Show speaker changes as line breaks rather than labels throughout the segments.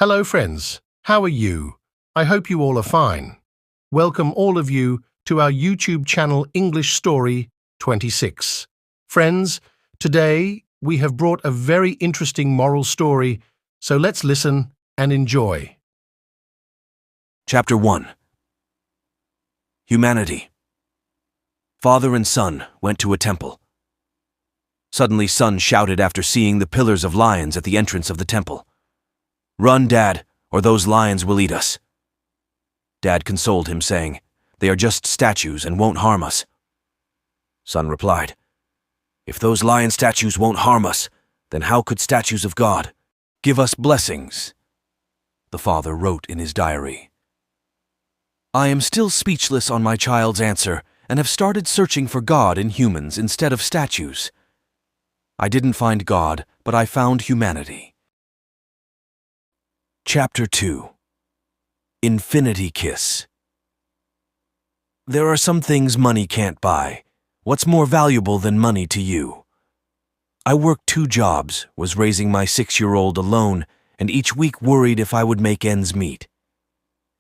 Hello friends, how are you? I hope you all are fine. Welcome all of you to our YouTube channel English Story 26. Friends, today we have brought a very interesting moral story, so let's listen and enjoy.
Chapter 1. Humanity. Father and son went to a temple. Suddenly son shouted after seeing the pillars of lions at the entrance of the temple. "Run, Dad, or those lions will eat us." Dad consoled him, saying, "They are just statues and won't harm us." Son replied, "If those lion statues won't harm us, then how could statues of God give us blessings?" The father wrote in his diary, "I am still speechless on my child's answer and have started searching for God in humans instead of statues. I didn't find God, but I found humanity." Chapter 2. Infinity Kiss. There are some things money can't buy. What's more valuable than money to you? I worked 2 jobs, was raising my 6-year-old alone, and each week worried if I would make ends meet.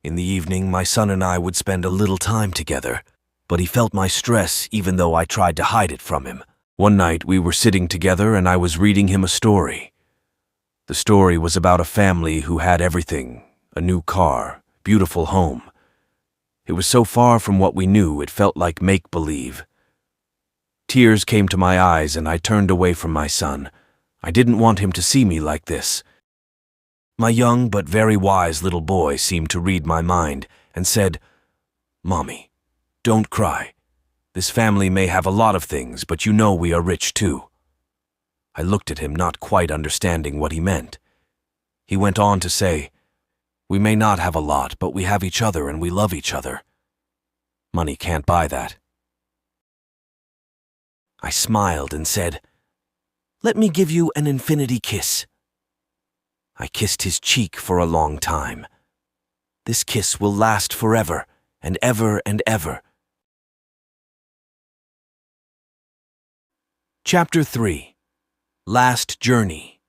In the evening, my son and I would spend a little time together, but he felt my stress even though I tried to hide it from him. One night we were sitting together and I was reading him a story. The story was about a family who had everything, a new car, beautiful home. It was so far from what we knew, it felt like make-believe. Tears came to my eyes and I turned away from my son. I didn't want him to see me like this. My young but very wise little boy seemed to read my mind and said, "Mommy, don't cry. This family may have a lot of things, but you know we are rich too." I looked at him, not quite understanding what he meant. He went on to say, "We may not have a lot, but we have each other and we love each other. Money can't buy that." I smiled and said, "Let me give you an infinity kiss." I kissed his cheek for a long time. This kiss will last forever and ever and ever. Chapter 3. Last Journey.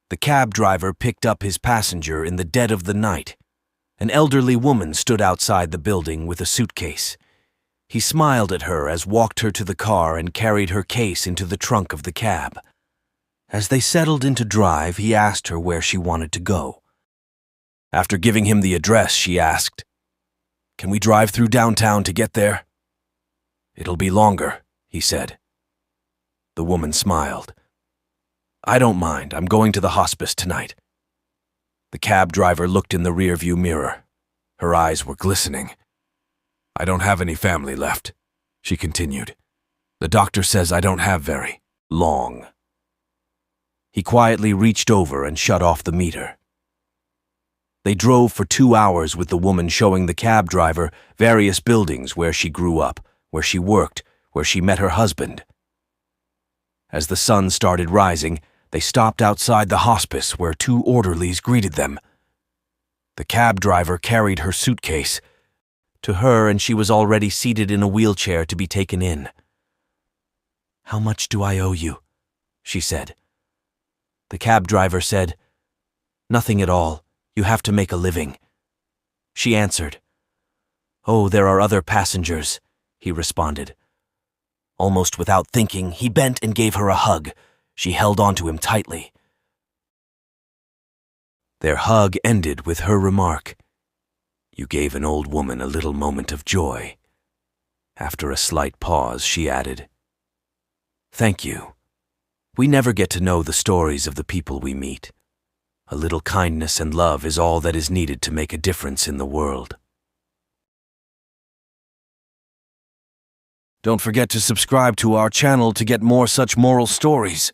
The cab driver picked up his passenger in the dead of the night. An elderly woman stood outside the building with a suitcase. He smiled at her as walked her to the car and carried her case into the trunk of the cab. As they settled into drive, he asked her where she wanted to go. After giving him the address, she asked, "Can we drive through downtown to get there?" "It'll be longer," he said. The woman smiled. "I don't mind. I'm going to the hospice tonight." The cab driver looked in the rearview mirror. Her eyes were glistening. "I don't have any family left," she continued. "The doctor says I don't have very long." He quietly reached over and shut off the meter. They drove for 2 hours with the woman showing the cab driver various buildings where she grew up, where she worked, where she met her husband. As the sun started rising, they stopped outside the hospice where 2 orderlies greeted them. The cab driver carried her suitcase to her and she was already seated in a wheelchair to be taken in. "How much do I owe you?" she said. The cab driver said, "Nothing at all. You have to make a living." She answered. "Oh, there are other passengers," he responded. Almost without thinking, he bent and gave her a hug. She held onto him tightly. Their hug ended with her remark, "You gave an old woman a little moment of joy." After a slight pause, she added, "Thank you. We never get to know the stories of the people we meet. A little kindness and love is all that is needed to make a difference in the world." Don't forget to subscribe to our channel to get more such moral stories.